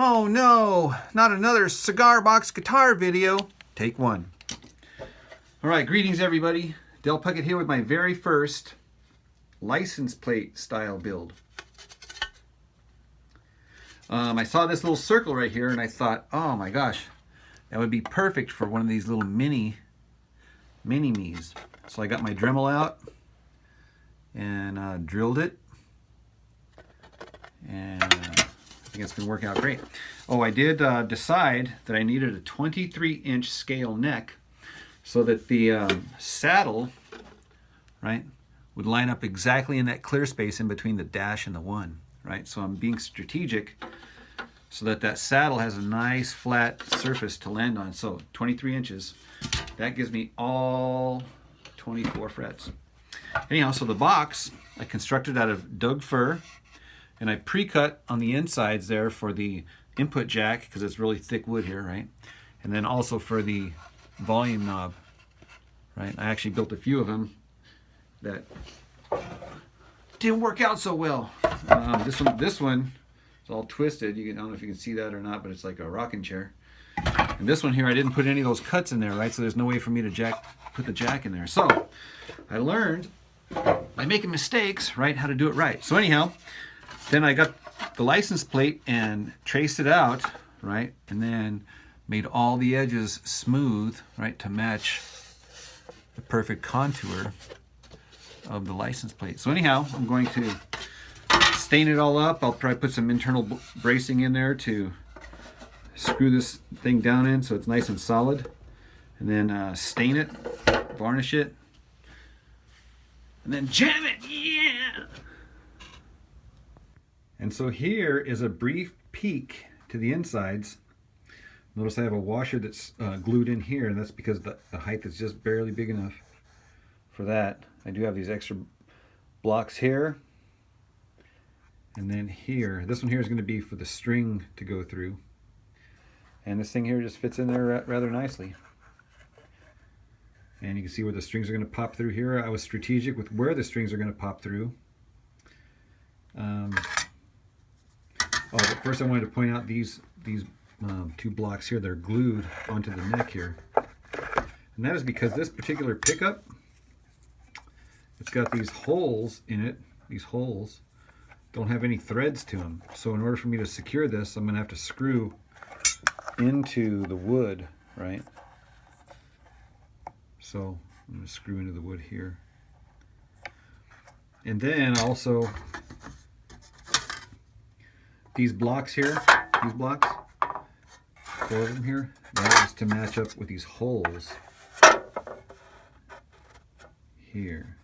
Oh no, not another cigar box guitar video. Take one. All right, greetings everybody. Del Puckett here with my very first license plate style build. I saw this little circle right here and I thought, oh my gosh, that would be perfect for one of these little mini-me's. So I got my Dremel out and drilled it, and I think it's gonna work out great. Oh, I did decide that I needed a 23-inch scale neck so that the saddle, right, would line up exactly in that clear space in between the dash and the one, right? So I'm being strategic so that that saddle has a nice flat surface to land on. So 23 inches, that gives me all 24 frets. Anyhow, so the box I constructed out of Doug fir, and I pre-cut on the insides there for the input jack because it's really thick wood here, right? And then also for the volume knob, right? I actually built a few of them that didn't work out so well. This one is all twisted. I don't know if you can see that or not, but it's like a rocking chair. And this one here, I didn't put any of those cuts in there, right? So there's no way for me to put the jack in there. So I learned by making mistakes, right, how to do it right. So anyhow, then I got the license plate and traced it out, right, and then made all the edges smooth, right, to match the perfect contour of the license plate. So anyhow, I'm going to stain it all up. I'll probably put some internal bracing in there to screw this thing down in so it's nice and solid, and then stain it, varnish it, and then jam it. Yeah! And so here is a brief peek to the insides. Notice I have a washer that's glued in here, and that's because the height is just barely big enough for that. I do have these extra blocks here, and then here. This one here is going to be for the string to go through. And this thing here just fits in there rather nicely. And you can see where the strings are going to pop through here. I was strategic with where the strings are going to pop through. But first I wanted to point out these two blocks here. They're glued onto the neck here. And that is because this particular pickup, it's got these holes in it. These holes don't have any threads to them. So in order for me to secure this, I'm going to have to screw into the wood, right? So I'm going to screw into the wood here. And then also these blocks here, these blocks, 4 of them here, that is to match up with these holes here.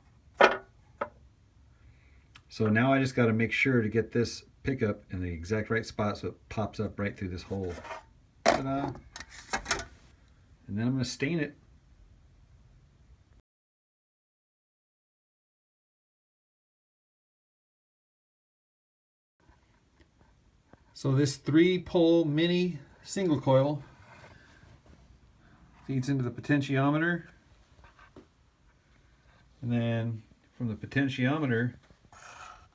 So now I just got to make sure to get this pickup in the exact right spot so it pops up right through this hole. Ta-da! And then I'm going to stain it. So this 3-pole mini single coil feeds into the potentiometer, and then from the potentiometer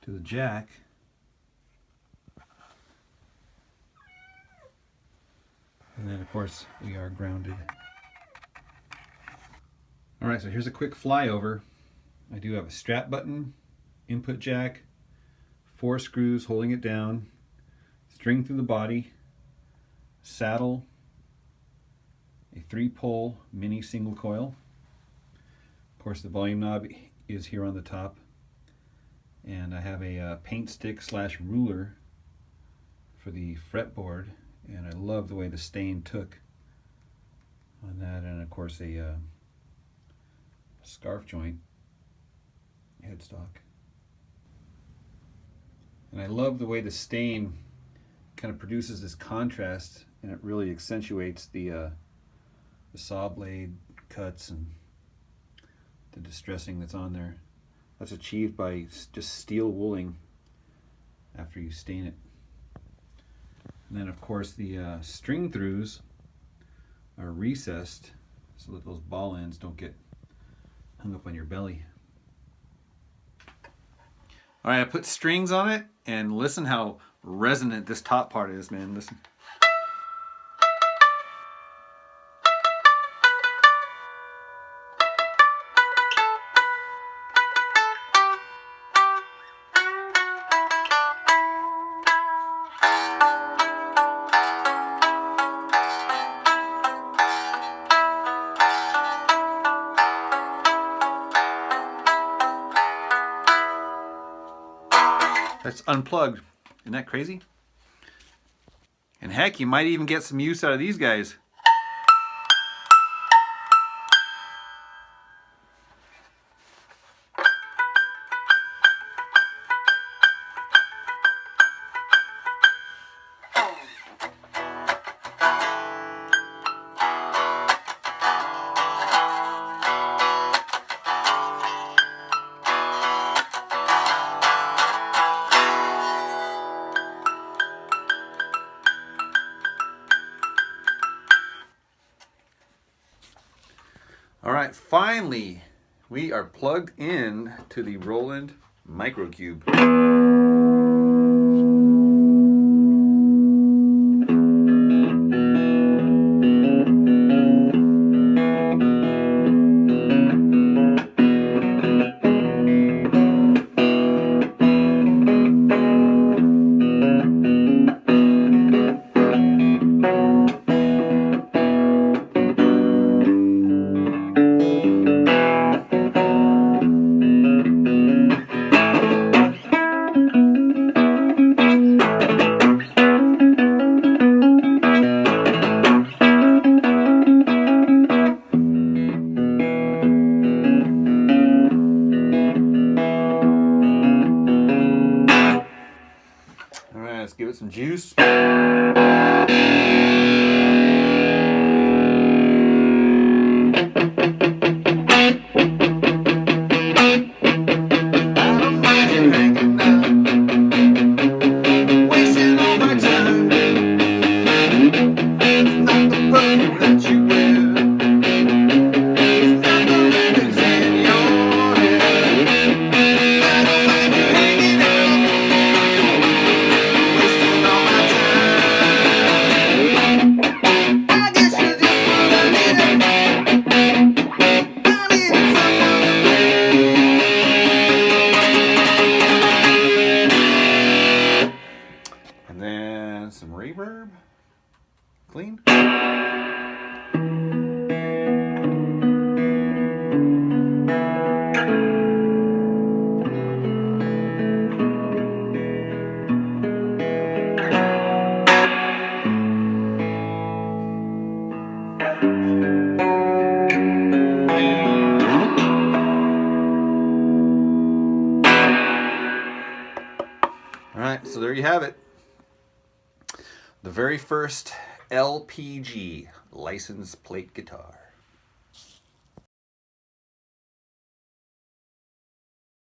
to the jack, and then of course we are grounded. Alright, so here's a quick flyover. I do have a strap button, input jack, 4 screws holding it down, string through the body, saddle, a 3-pole mini single coil. Of course the volume knob is here on the top, and I have a paint stick / ruler for the fretboard, and I love the way the stain took on that, and of course a scarf joint headstock. And I love the way the stain kind of produces this contrast, and it really accentuates the saw blade cuts and the distressing that's on there. That's achieved by just steel wooling after you stain it. And then of course the string throughs are recessed so that those ball ends don't get hung up on your belly. All right, I put strings on it And listen how resonant this top part is, man. Listen. That's unplugged. Isn't that crazy? And heck, you might even get some use out of these guys. All right, finally, we are plugged in to the Roland Microcube. Let's give it some juice. Some reverb, clean. All right, so there you have it. The very first LPG license plate guitar.